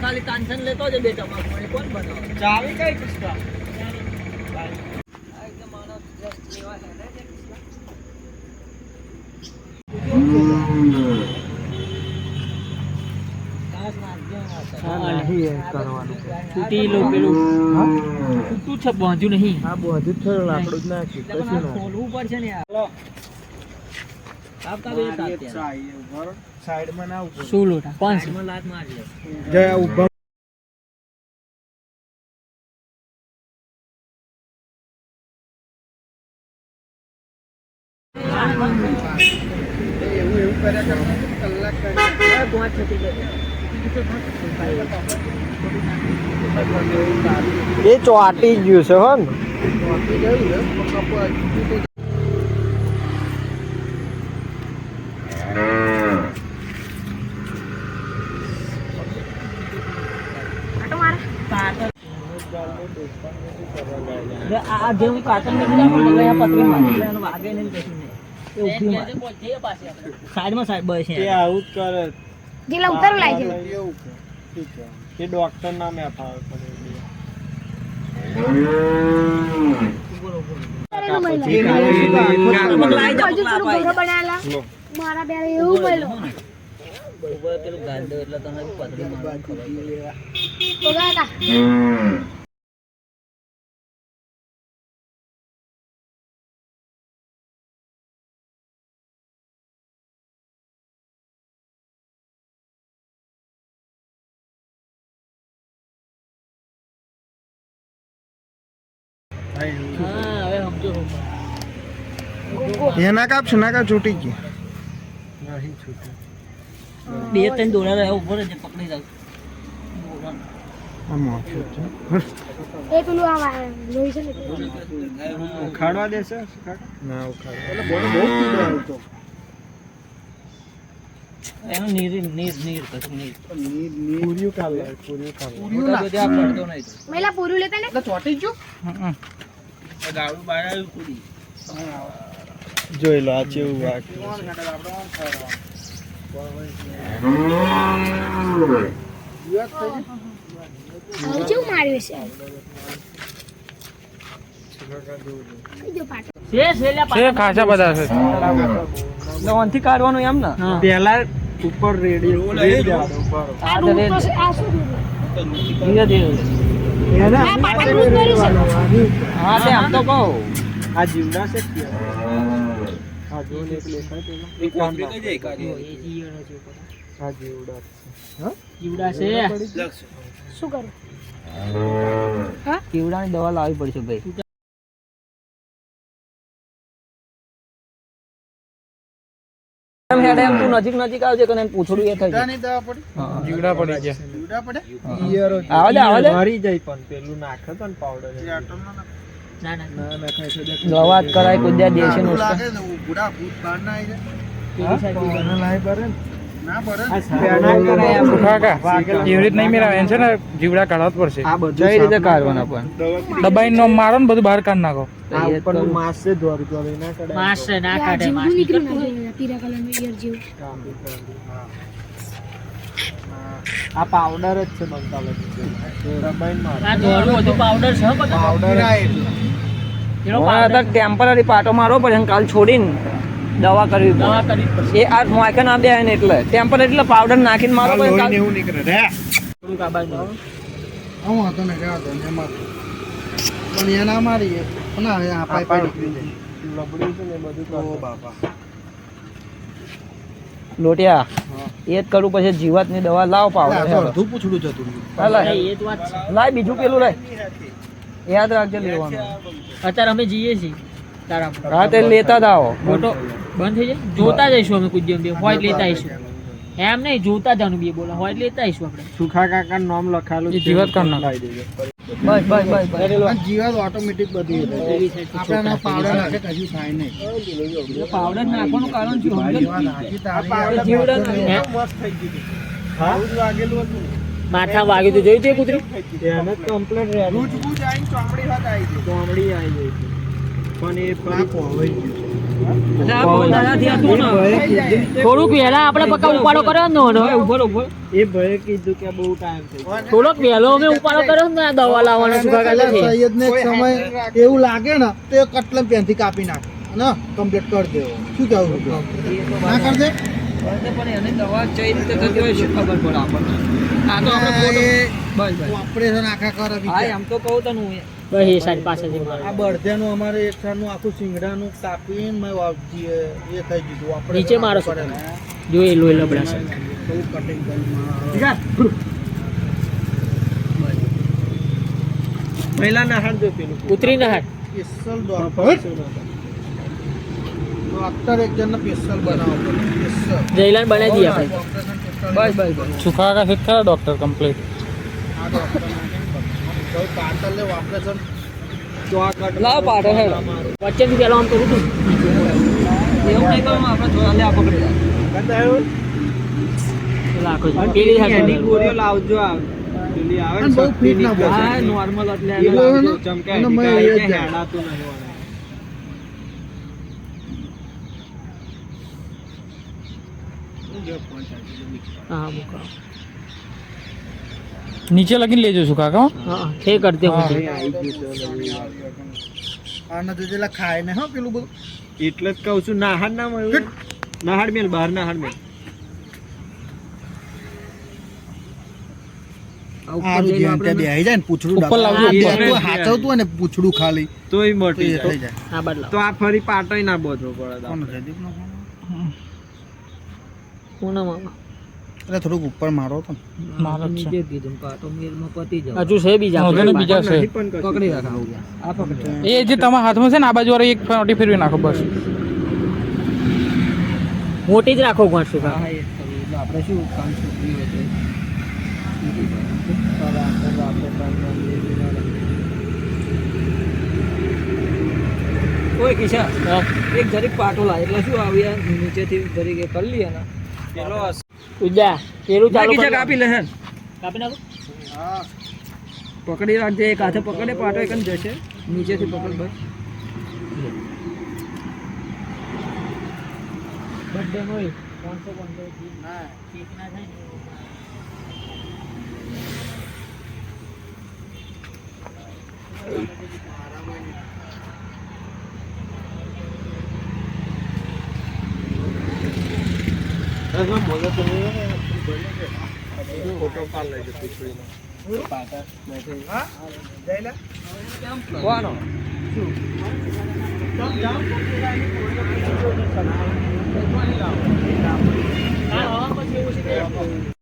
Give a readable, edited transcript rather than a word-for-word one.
ખાલી ટેન્શન લેતો જ બે તમાકુ મને કોણ બનાવે ચાવી કઈ કિસ્સા એકદમ માણસ જસ્ટ લેવા છે ને જે કિસ્સા કાસ નાખ દે હા નહીં કરવાનું છૂટી લો પેલું હા છૂટું છે બાંધ્યું નહીં હા બાંધ્યું છે લાકડું જ નાખી કશું ના ખોલવું પડશે ને યાર આપકા બે સાઈડ માં ના ઉપર શું લોટા 5 માં લાત માર લે જય ઉભા એવું કરે કલાક કરે પાંચ છતી એ ચોટી ગયું છે હો ને ચોટી ગયું આ જેવું કાતર નીકળ્યા પતરી માં વાગે નહીં કશું નહીં સાઈડમાં સાઈડ બસ એ આવું જ કરે જેલા ઉતાર લાઈ જાય એવું ઠીક છે એ ડોક્ટર નામે અપાવે પડે મારા બે એવું બોલો પેલું ગાંડો એટલે તમે પતરી માં છૂટી ગયા નહીં છૂટી બે ત્રણ દોડા રહ્યા ઉપર જ પકડી જાવ ઉખાડવા દેશે ના ઉખાડ એટલે બોલો બહુ પીડો આવતો એનું નીર કશું નહીં પૂર્યું કાલે પૂર્યું બધે આ પડતો નહીં મેલા પૂર્યું લેતા ને એટલે ચોટી ગયો ગાડું બહાર આવ્યું પૂરી જોઈ લો આ ચેવું વાક્ય ખાસા બધા છે થી કાઢવાનું એમ ને પેલા ઉપર રેડિયો હા તે આમ તો કહું આ જીવડા છે હા જો એક લેખા એક કોમ્બી કઈ જાય કાઢી હા જીવડા હા જીવડા છે શું કરું હા જીવડાની દવા લાવવી પડશે ભાઈ એમ હેડે એમ તું નજીક આવજે કને પૂછડું એ થઈ જાય દવા પડી જીવડા પડી ગયા જીવડા પડે ઈયર આવા દે મરી જાય પણ પેલું નાખે તો ને પાવડર એ આટમ ના દવા કરાય કોઈ દે દેશે નો લાગે ને બુડા ભૂત બહાર ના આવી જાય પેલી સાઈડ લાઈ પર ના પર એવી રીત નહીં મેરા છે ને જીવડા કાઢવા પડશે આ બધું કઈ રીતે કાઢવાના પણ દબાઈ નો મારો ને બધું બહાર કાઢ નાખો આ ઉપર માસ છે ધોર ધોર ના કાઢે માસ છે ના કાઢે માસ નીકળ્યું પીરા કલર નું ઈયર જેવું આ પાવડર જ છે બનતા લાગે દબાઈ માર આ ધોર બધું પાવડર છે પાવડર એનો પાવડર ટેમ્પરરી પાટો મારો પડે કાલ છોડીને દવા કરવી પડશે એ આ મોયકા ના દે ને એટલે ટેમ્પરરી એટલે પાવડર નાખીને મારો પડે કાલ એવું નીકળે રે થોડું કાબાઈ દો હું હતો ને ગયા તો એમાં પણ એના મારી ના આ પાઇપ નીકળી જાય લબડી છે ને બધું તો બાપા લોટિયા એ જ કરું પછી જીવાતની દવા લાવ પાવડર અડધું પૂછડું જતું લાય એ જ વાત છે લાય બીજું પેલું લાય યાદ રાખજો લેવાનું અત્યારે અમે જઈએ છીએ તારા હા તે લેતા દાવો મોટો બંધ થઈ જાય જોતા જઈશું અમે કુજ બે હોય લેતા આવીશું એમ નહીં જોતા જાનું બે બોલા હોય લેતા આવીશું આપણે સુખા કાકા નામ લખાયેલું જીવત કામ લખાવી દેજો બસ જીવત ઓટોમેટિક બધી આપણે પાવડર નાખે કશું થાય નહીં પાવડર નાખવાનું કારણ શું જીવડા મસ્ત થઈ ગયું હા વાગેલું હતું માથા વાગ્યું તો જોયું તે કૂતરી એને કમ્પ્લેટ રહે રૂજ બુજ આઈ ચામડી હાથ આવી ગઈ ચામડી આવી ગઈ પણ એ ફરી પોવાઈ ગયું થોડુંક વહેલા આપણે પક્કા ઉપાડો કર્યો ને એ ભય કીધું કે બહુ ટાઈમ થઈ થોડોક વહેલો અમે ઉપાડો કર્યો ને દવા લાવવાનો સૈયદ ને સમય એવું લાગે ને તો એ કટલમ પેનથી કાપી નાખે ને કમ્પ્લીટ કરી દેવો શું કેવું ના કરી દે પણ એને દવા કઈ રીતે થતી હોય શું ખબર પડે આપણને આ તો આપણે બસ ઓપરેશન આખા કરે હા એમ તો કહું તને હું બસ એ સાઈડ પાસેથી આ બળદિયાનું અમારે એક સારનું આખું સિંગડાનું કાપીને મેં વાવજીએ એ થઈ ગયું આપણે નીચે મારો જો એ લોહી લબડા છે બહુ કટિંગ કરી મહિલા ના હાથ જો પેલું ઉતરી ના હાથ સ્પેશિયલ તો અત્યારે એક જણને સ્પેશિયલ બનાવવો પડે સ્પેશિયલ જયલાન બનાવી દઈએ આપણે બસ બસ બસ સુખા का फिर करा डॉक्टर कंप्लीट આ ડોક્ટર કોઈ પાટલ લે ઓપરેશન તો આ કટ લાવ પાટો હે વચ્ચેથી પેલા આમ કરું તું એવું નહીં કરું આપણે થોડા લે આ પકડી લે કદાયો લાખો પેલી એની ગોળીઓ લાવજો આ પેલી આવે ને બહુ ફીટ ના બોલ હા નોર્મલ એટલે લાવજો ચમકે હેડાતું નહીં हाँ मुका नीचे लगी ले जो सुखा का हाँ थे करते हो આના તો જેલા ખાય ને હા પેલું બધું એટલે જ કહું છું નાહાડ ના મળ્યું નાહાડ મેલ બહાર નાહાડ મેલ આરું જે અંતે બેહી જાય ને પૂછડું ઉપર લાવજો તો હાચવતું હોય ને પૂછડું ખાલી તોય મોટી થઈ જાય હા બદલા તો આ ફરી પાટોય ના બોધવો પડે કોણ જયદીપ નો કોના મામા એટલે થોડુંક ઉપર મારો તો મારો છે નીચે કીધું પાટો મેલમાં પતી જાવ હજુ છે બીજા ઓગણે બીજા છે પકડી રાખા હો ગયા આ પકડી એ જે તમારા હાથમાં છે ને આ બાજુ વાળો એક ફેરટી ફેરવી નાખો બસ મોટી જ રાખો ગોઠ સુકા હા એ આપણે શું કામ છોકરી હોય છે ઓય કિશા એક જરીક પાટો લાય એટલે શું આવ્યા નીચેથી જરીક એ કરી લઈએ ને પેલો ઉજા પેલું ચાલુ કિશા કાપી લે હે કાપી નાખો હા પકડી રાખજે એક હાથે પકડે પાટો એકન જશે નીચેથી પકડ બસ બર્થડે હોય 500 ના કેક ના થાય ફોટો પાડ લેજો પીછડીનો પાટા હા જઈલા કોનો શું જામ હા પછી એવું છે